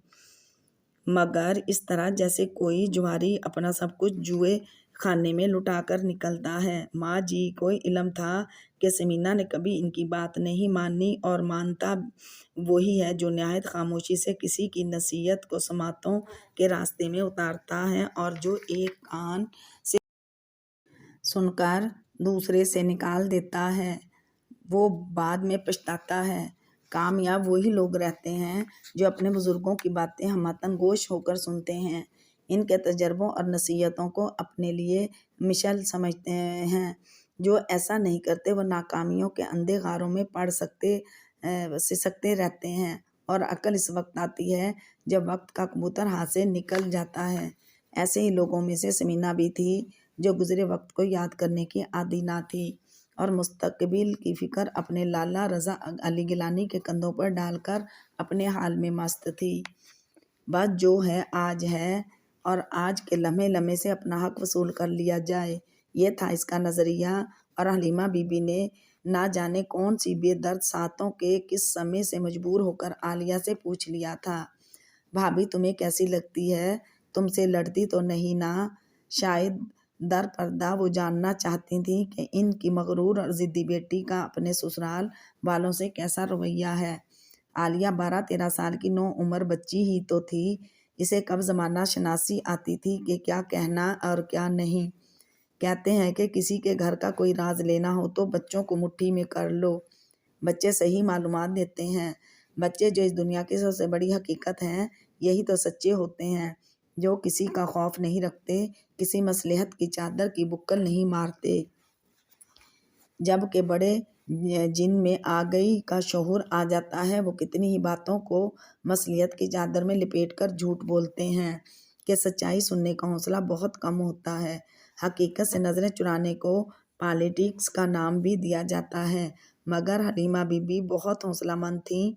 مگر اس طرح جیسے کوئی جواری اپنا سب کچھ جوئے خانے میں لٹا کر نکلتا ہے۔ ماں جی کو علم تھا کہ سمینہ نے کبھی ان کی بات نہیں مانی اور مانتا وہی ہے جو نہایت خاموشی سے کسی کی نصیحت کو سماعتوں کے راستے میں اتارتا ہے اور جو ایک کان سے سن کر دوسرے سے نکال دیتا ہے وہ بعد میں پچھتاتا ہے۔ کامیاب وہی لوگ رہتے ہیں جو اپنے بزرگوں کی باتیں ہمتن گوش ہو کر سنتے ہیں، ان کے تجربوں اور نصیحتوں کو اپنے لیے مشعل سمجھتے ہیں۔ جو ایسا نہیں کرتے وہ ناکامیوں کے اندھے غاروں میں پڑ سسکتے رہتے ہیں، اور عقل اس وقت آتی ہے جب وقت کا کبوتر ہاتھ سے نکل جاتا ہے۔ ایسے ہی لوگوں میں سے سمینہ بھی تھی جو گزرے وقت کو یاد کرنے کی عادی نہ تھی اور مستقبل کی فکر اپنے لالا رضا علی گیلانی کے کندھوں پر ڈال کر اپنے حال میں مست تھی۔ بس جو ہے اور آج کے لمحے لمحے سے اپنا حق وصول کر لیا جائے، یہ تھا اس کا نظریہ۔ اور حلیمہ بی بی نے نہ جانے کون سی بے درد ساتوں کے قصے سے مجبور ہو کر عالیہ سے پوچھ لیا تھا، بھابھی تمہیں کیسی لگتی ہے، تم سے لڑتی تو نہیں نا؟ شاید در پردہ وہ جاننا چاہتی تھیں کہ ان کی مغرور اور ضدی بیٹی کا اپنے سسرال والوں سے کیسا رویہ ہے۔ عالیہ 12-13 سال کی نو عمر بچی ہی تو تھی، اسے کب زمانہ شناسی آتی تھی کہ کیا کہنا اور کیا نہیں۔ کہتے ہیں کہ کسی کے گھر کا کوئی راز لینا ہو تو بچوں کو مٹھی میں کر لو، بچے صحیح معلومات دیتے ہیں۔ بچے جو اس دنیا کی سب سے بڑی حقیقت ہیں، یہی تو سچے ہوتے ہیں، جو کسی کا خوف نہیں رکھتے، کسی مصلحت کی چادر کی بکل نہیں مارتے۔ جب کہ بڑے جن میں آگئی کا شعور آ جاتا ہے، وہ کتنی ہی باتوں کو مصلحت کی چادر میں لپیٹ کر جھوٹ بولتے ہیں کہ سچائی سننے کا حوصلہ بہت کم ہوتا ہے۔ حقیقت سے نظریں چرانے کو پالیٹکس کا نام بھی دیا جاتا ہے، مگر حلیمہ بی بی بہت حوصلہ مند تھیں۔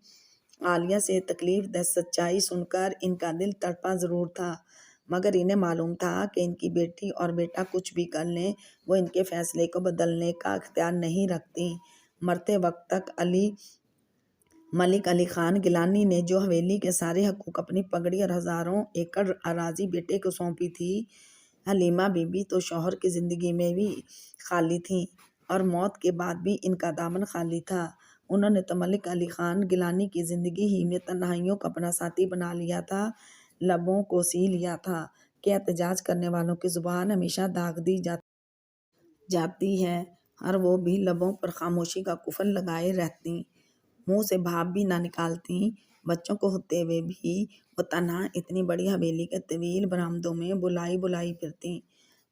عالیہ سے تکلیف دہ سچائی سن کر ان کا دل تڑپا ضرور تھا، مگر انہیں معلوم تھا کہ ان کی بیٹی اور بیٹا کچھ بھی کر لیں، وہ ان کے فیصلے کو بدلنے کا اختیار نہیں رکھتی۔ مرتے وقت تک ملک علی خان گیلانی نے جو حویلی کے سارے حقوق، اپنی پگڑی اور ہزاروں ایکڑ اراضی بیٹے کو سونپی تھی، حلیمہ بی بی تو شوہر کی زندگی میں بھی خالی تھیں اور موت کے بعد بھی ان کا دامن خالی تھا۔ انہوں نے تو ملک علی خان گیلانی کی زندگی ہی میں تنہائیوں کو اپنا ساتھی بنا لیا تھا، لبوں کو سی لیا تھا کہ احتجاج کرنے والوں کی زبان ہمیشہ داغ دی جاتی ہے اور وہ بھی لبوں پر خاموشی کا قفل لگائے رہتیں، منہ سے بھاپ بھی نہ نکالتیں۔ بچوں کو ہوتے ہوئے بھی وہ تنہا اتنی بڑی حویلی کے طویل برآمدوں میں بلائی پھرتیں۔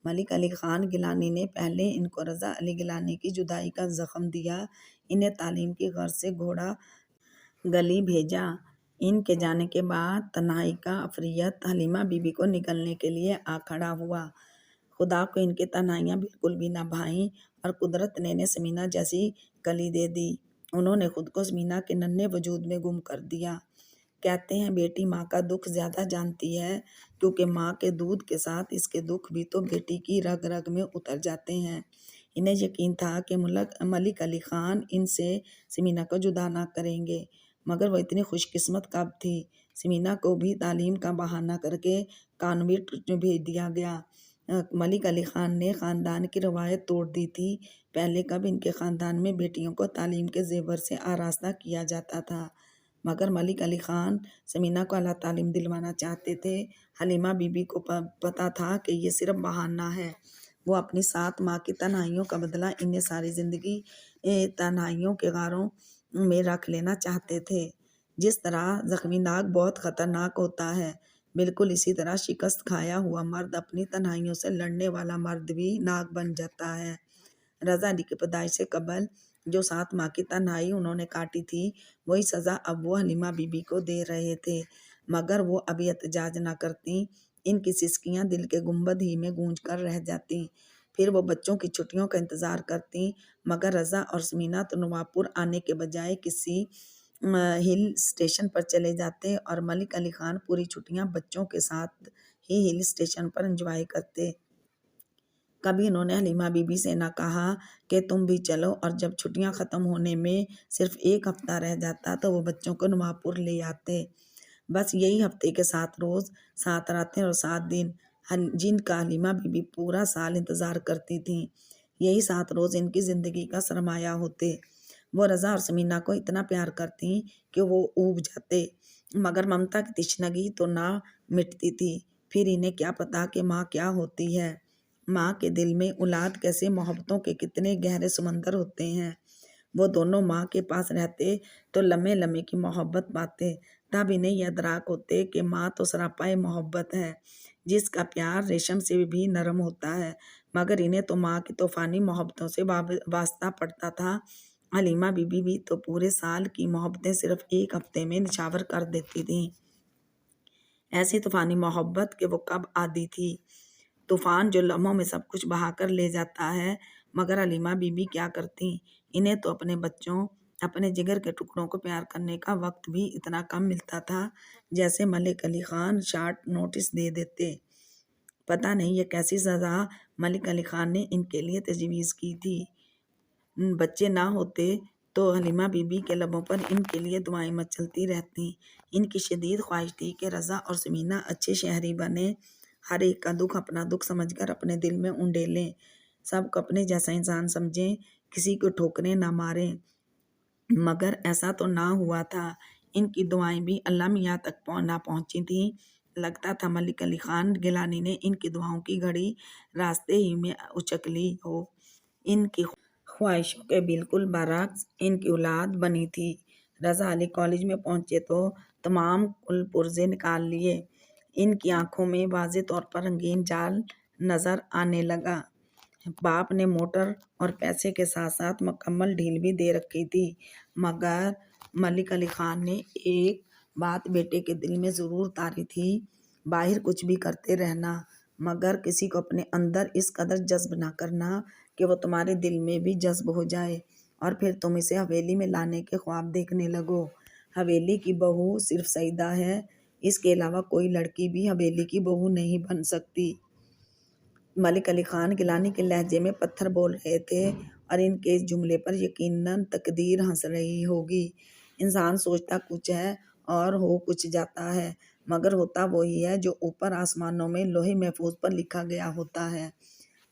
ملک علی خان گیلانی نے پہلے ان کو رضا علی گیلانی کی جدائی کا زخم دیا، انہیں تعلیم کی غرض سے گھوڑا گلی بھیجا۔ ان کے جانے کے بعد تنہائی کا عفریت حلیمہ بی بی کو نگلنے کے لیے آ کھڑا ہوا۔ خدا کو ان کی تنہائیاں بالکل بھی نہ بھائیں اور قدرت نے انہیں سمینہ جیسی کلی دے دی۔ انہوں نے خود کو سمینہ کے ننھے وجود میں گم کر دیا۔ کہتے ہیں بیٹی ماں کا دکھ زیادہ جانتی ہے، کیونکہ ماں کے دودھ کے ساتھ اس کے دکھ بھی تو بیٹی کی رگ رگ میں اتر جاتے ہیں۔ انہیں یقین تھا کہ ملک علی خان ان سے سمینہ کو جدا نہ کریں گے، مگر وہ اتنی خوش قسمت کب تھی۔ سمینہ کو بھی تعلیم کا بہانہ کر کے کانوینٹ بھیج دیا گیا۔ ملک علی خان نے خاندان کی روایت توڑ دی تھی، پہلے کب ان کے خاندان میں بیٹیوں کو تعلیم کے زیور سے آراستہ کیا جاتا تھا، مگر ملک علی خان سمینہ کو اعلیٰ تعلیم دلوانا چاہتے تھے۔ حلیمہ بی بی کو پتہ تھا کہ یہ صرف بہانہ ہے، وہ اپنی 7 ماہ کی تنہائیوں کا بدلہ انہیں ساری زندگی تنہائیوں کے غاروں میں رکھ لینا چاہتے تھے۔ جس طرح زخمی ناگ بہت خطرناک ہوتا ہے، بالکل اسی طرح شکست کھایا ہوا مرد اپنی تنہائیوں سے لڑنے والا مرد بھی ناک بن جاتا ہے۔ رضا علی کی پیدائش سے قبل جو 7 ماہ کی تنہائی انہوں نے کاٹی تھی، وہی سزا اب وہ حلیمہ بی بی کو دے رہے تھے، مگر وہ ابھی احتجاج نہ کرتی۔ ان کی سسکیاں دل کے گنبد ہی میں گونج کر رہ جاتی۔ پھر وہ بچوں کی چھٹیوں کا انتظار کرتی، مگر رضا اور سمینا تو نوابپور آنے کے بجائے کسی ہل اسٹیشن پر چلے جاتے اور ملک علی خان پوری چھٹیاں بچوں کے ساتھ ہی ہل اسٹیشن پر انجوائے کرتے۔ کبھی انہوں نے حلیمہ بی بی سے نہ کہا کہ تم بھی چلو، اور جب چھٹیاں ختم ہونے میں صرف 1 ہفتہ رہ جاتا تو وہ بچوں کو نوابپور لے آتے۔ بس یہی ہفتے کے 7 روز، 7 راتیں اور 7 دن جن کا حلیمہ بی بی پورا سال انتظار کرتی تھیں، یہی 7 روز ان کی زندگی کا سرمایہ ہوتے۔ وہ رضا اور سمینا کو اتنا پیار کرتی کہ وہ اوب جاتے، مگر ممتا کی تشنگی تو نہ مٹتی تھی۔ پھر انہیں کیا پتا کہ ماں کیا ہوتی ہے، ماں کے دل میں اولاد کیسے محبتوں کے کتنے گہرے سمندر ہوتے ہیں۔ وہ دونوں ماں کے پاس رہتے تو لمحے لمحے کی محبت پاتے، تب انہیں یہ ادراک ہوتے کہ ماں تو سراپائے محبت ہے، جس کا پیار ریشم سے بھی نرم ہوتا ہے، مگر انہیں تو ماں کی طوفانی محبتوں سے واسطہ پڑتا تھا۔ حلیمہ بی بی بھی تو پورے سال کی محبتیں صرف 1 ہفتے میں نچھاور کر دیتی تھیں۔ ایسی طوفانی محبت کہ وہ کب آدھی تھی، طوفان جو لمحوں میں سب کچھ بہا کر لے جاتا ہے، مگر حلیمہ بی بی کیا کرتی، انہیں تو اپنے بچوں، اپنے جگر کے ٹکڑوں کو پیار کرنے کا وقت بھی اتنا کم ملتا تھا جیسے ملک علی خان شارٹ نوٹس دے دیتے۔ پتہ نہیں یہ کیسی سزا ملک علی خان نے ان کے لیے تجویز کی تھی۔ بچے نہ ہوتے تو حلیمہ بی بی کے لبوں پر ان کے لیے دعائیں مچلتی رہتی۔ ان کی شدید خواہش تھی کہ رضا اور سمینا اچھے شہری بنیں، ہر ایک کا دکھ اپنا دکھ سمجھ کر اپنے دل میں اونڈیلیں، سب کو اپنے جیسا انسان سمجھیں، کسی کو ٹھوکریں نہ ماریں، مگر ایسا تو نہ ہوا تھا۔ ان کی دعائیں بھی اللہ میاں تک نہ پہنچی تھیں۔ لگتا تھا ملک علی خان گیلانی نے ان کی دعاؤں کی گھڑی راستے ہی میں اچک لی ہو۔ ان کی خواہشوں کے بالکل برعکس ان کی اولاد بنی تھی۔ رضا علی کالج میں پہنچے تو تمام کل پرزے نکال لیے۔ ان کی آنکھوں میں واضح طور پر رنگین جال نظر آنے لگا۔ باپ نے موٹر اور پیسے کے ساتھ ساتھ مکمل ڈھیل بھی دے رکھی تھی، مگر ملک علی خان نے ایک بات بیٹے کے دل میں ضرور تاری تھی، باہر کچھ بھی کرتے رہنا، مگر کسی کو اپنے اندر اس قدر جذب نہ کرنا کہ وہ تمہارے دل میں بھی جذب ہو جائے اور پھر تم اسے حویلی میں لانے کے خواب دیکھنے لگو۔ حویلی کی بہو صرف سعیدہ ہے، اس کے علاوہ کوئی لڑکی بھی حویلی کی بہو نہیں بن سکتی۔ ملک علی خان گیلانی کے لہجے میں پتھر بول رہے تھے، اور ان کے اس جملے پر یقیناً تقدیر ہنس رہی ہوگی۔ انسان سوچتا کچھ ہے اور ہو کچھ جاتا ہے، مگر ہوتا وہی ہے جو اوپر آسمانوں میں لوح محفوظ پر لکھا گیا ہوتا ہے۔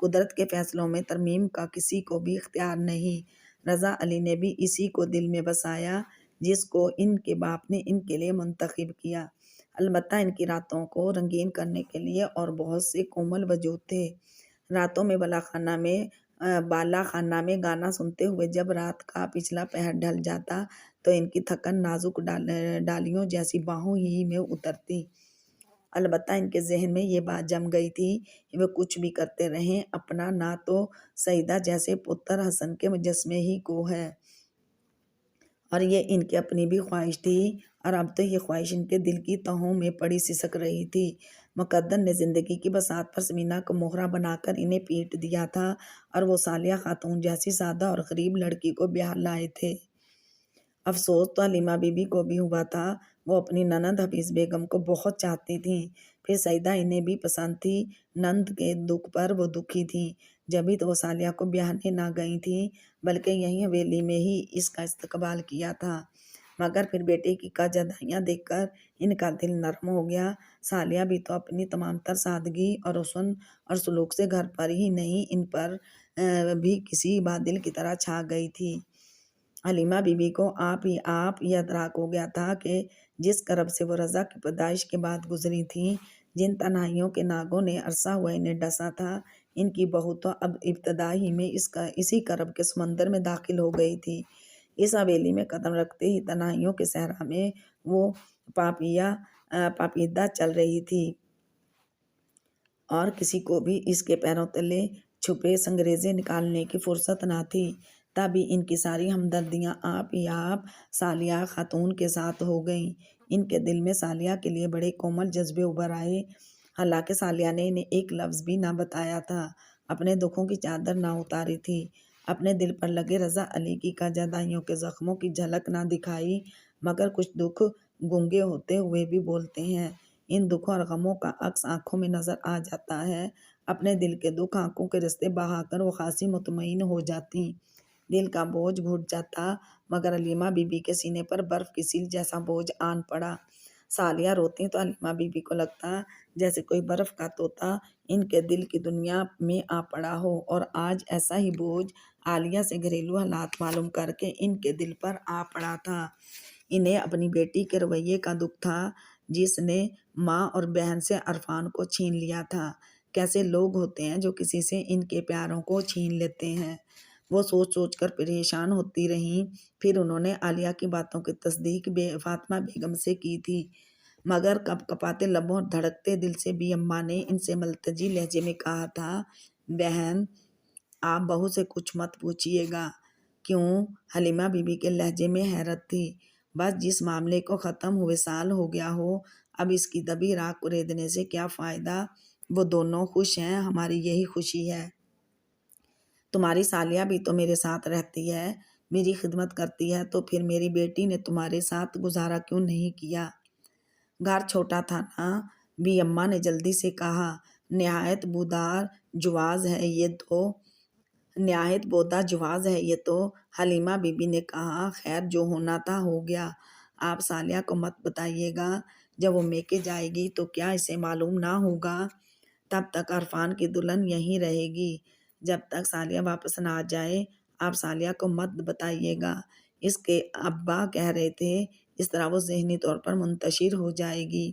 قدرت کے فیصلوں میں ترمیم کا کسی کو بھی اختیار نہیں۔ رضا علی نے بھی اسی کو دل میں بسایا جس کو ان کے باپ نے ان کے لیے منتخب کیا۔ البتہ ان کی راتوں کو رنگین کرنے کے لیے اور بہت سے کومل وجوہ تھے۔ راتوں میں بالا خانہ میں گانا سنتے ہوئے جب رات کا پچھلا پہر ڈھل جاتا تو ان کی تھکن نازک ڈالیوں جیسی باہوں ہی میں اترتی۔ البتہ ان کے ذہن میں یہ بات جم گئی تھی کہ وہ کچھ بھی کرتے رہیں، اپنا نہ تو سعیدہ جیسے پتر حسن کے مجسمے ہی کو ہے، اور یہ ان کی اپنی بھی خواہش تھی، اور اب تو یہ خواہش ان کے دل کی تہوں میں پڑی سسک رہی تھی۔ مقدر نے زندگی کی بساط پر سمینا کو مہرہ بنا کر انہیں پیٹ دیا تھا، اور وہ صالحہ خاتون جیسی سادہ اور غریب لڑکی کو بیاہ لائے تھے۔ افسوس تو حلیمہ بی بی کو بھی ہوا تھا، وہ اپنی نند حفیظ بیگم کو بہت چاہتی تھیں، پھر سعیدہ انہیں بھی پسند تھی، نند کے دکھ پر وہ دکھی تھیں، جبھی تو وہ صالحہ کو بیاہنے نہ گئی تھیں بلکہ یہیں حویلی میں ہی اس کا استقبال کیا تھا، مگر پھر بیٹے کی جدائیاں دیکھ کر ان کا دل نرم ہو گیا۔ صالحہ بھی تو اپنی تمام تر سادگی اور حسن اور سلوک سے گھر پر ہی نہیں، ان پر بھی کسی بادل کی طرح چھا گئی تھی۔ حلیمہ بی بی کو آپ ہی آپ یہ ادراک ہو گیا تھا کہ جس کرب سے وہ رضا کی پیدائش کے بعد گزری تھیں، جن تنہائیوں کے ناگوں نے عرصہ ہوا انہیں ڈسا تھا، ان کی بہو تو اب ابتدا ہی میں اسی کرب کے سمندر میں داخل ہو گئی تھی۔ اس حویلی میں قدم رکھتے ہی تنہائیوں کے صحرا میں وہ پاپیا پاپیدہ چل رہی تھی اور کسی کو بھی اس کے پیروں تلے چھپے سنگریزے نکالنے کی فرصت نہ تھی۔ تبھی ان کی ساری ہمدردیاں آپ ہی آپ سالیہ خاتون کے ساتھ ہو گئیں۔ ان کے دل میں سالیہ کے لیے بڑے کومل جذبے ابھر آئے، حالانکہ سالیہ نے انہیں ایک لفظ بھی نہ بتایا تھا، اپنے دکھوں کی چادر نہ اتاری تھی، اپنے دل پر لگے رضا علی کی جدائیوں کے زخموں کی جھلک نہ دکھائی۔ مگر کچھ دکھ گنگے ہوتے ہوئے بھی بولتے ہیں۔ ان دکھوں اور غموں کا عکس آنکھوں میں نظر آ جاتا ہے۔ اپنے دل کے دکھ آنکھوں کے رستے بہا کر وہ خاصی مطمئن ہو جاتی۔ دل کا بوجھ گھٹ جاتا، مگر حلیمہ بی بی کے سینے پر برف کی سیل جیسا بوجھ آن پڑا۔ سالیہ روتی تو حلیمہ بی بی کو لگتا جیسے کوئی برف کا طوطا ان کے دل کی دنیا میں آ پڑا ہو، اور آج ایسا ہی بوجھ عالیہ سے گھریلو حالات معلوم کر کے ان کے دل پر آ پڑا تھا۔ انہیں اپنی بیٹی کے رویے کا دکھ تھا، جس نے ماں اور بہن سے عرفان کو چھین لیا تھا۔ کیسے لوگ ہوتے ہیں جو کسی سے ان کے پیاروں کو چھین لیتے ہیں؟ وہ سوچ سوچ کر پریشان ہوتی رہیں۔ پھر انہوں نے عالیہ کی باتوں کی تصدیق فاطمہ بیگم سے کی تھی، مگر کپ کپاتے لبوں اور دھڑکتے دل سے بی اماں نے ان سے ملتجی لہجے میں کہا تھا، بہن آپ بہو سے کچھ مت پوچھیے گا۔ کیوں؟ حلیمہ بی بی کے لہجے میں حیرت تھی۔ بس جس معاملے کو ختم ہوئے سال ہو گیا ہو، اب اس کی دبی راکھ کو ریدنے سے کیا فائدہ؟ وہ دونوں خوش ہیں، ہماری یہی خوشی ہے۔ تمہاری سالیہ بھی تو میرے ساتھ رہتی ہے، میری خدمت کرتی ہے، تو پھر میری بیٹی نے تمہارے ساتھ گزارا کیوں نہیں کیا؟ گھر چھوٹا تھا نا، بی اماں نے جلدی سے کہا۔ نہایت بودا جواز ہے یہ تو، حلیمہ بی بی نے کہا۔ خیر جو ہونا تھا ہو گیا، آپ سالیہ کو مت بتائیے گا، جب وہ میکے جائے گی تو کیا اسے معلوم نہ ہوگا؟ تب تک عرفان کی دلہن یہیں رہے گی، جب تک سالیہ واپس نہ آ جائے۔ آپ سالیہ کو مت بتائیے گا، اس کے ابا کہہ رہے تھے، اس طرح وہ ذہنی طور پر منتشر ہو جائے گی۔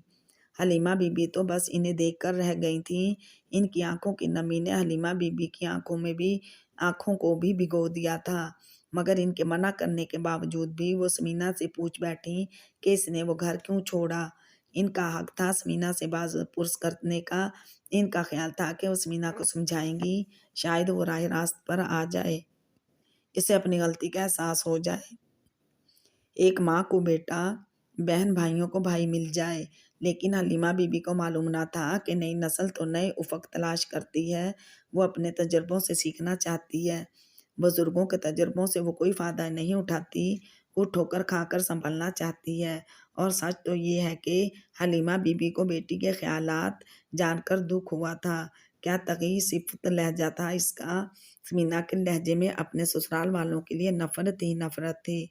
حلیمہ بی بی تو بس انہیں دیکھ کر رہ گئی تھیں۔ ان کی آنکھوں کی نمی نے حلیمہ بی بی کی آنکھوں کو بھی بھگو دیا تھا، مگر ان کے منع کرنے کے باوجود بھی وہ سمینا سے پوچھ بیٹھیں کہ اس نے وہ گھر کیوں چھوڑا۔ ان کا حق تھا سمینا سے باز پرس کرنے کا۔ ان کا خیال تھا کہ وہ سمینا کو سمجھائیں گی، شاید وہ راہ راست پر آ جائے، اسے اپنی غلطی کا احساس ہو جائے، ایک ماں کو بیٹا، بہن بھائیوں کو بھائی مل جائے۔ لیکن حلیمہ بی بی کو معلوم نہ تھا کہ نئی نسل تو نئے افق تلاش کرتی ہے، وہ اپنے تجربوں سے سیکھنا چاہتی ہے۔ بزرگوں کے تجربوں سے وہ کوئی فائدہ نہیں اٹھاتی، وہ ٹھوکر کھا کر سنبھلنا چاہتی ہے۔ اور سچ تو یہ ہے کہ حلیمہ بی بی کو بیٹی کے خیالات جان کر دکھ ہوا تھا۔ کیا تغیر صفت لہجہ تھا اس کا! سمینا کے لہجے میں اپنے سسرال والوں کے لیے نفرت ہی نفرت تھی،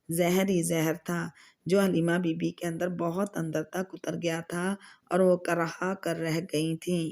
زہر ہی زہر تھا، جو حلیمہ بی بی کے اندر بہت اندر تک اتر گیا تھا اور وہ کرہا کر رہ گئی تھیں۔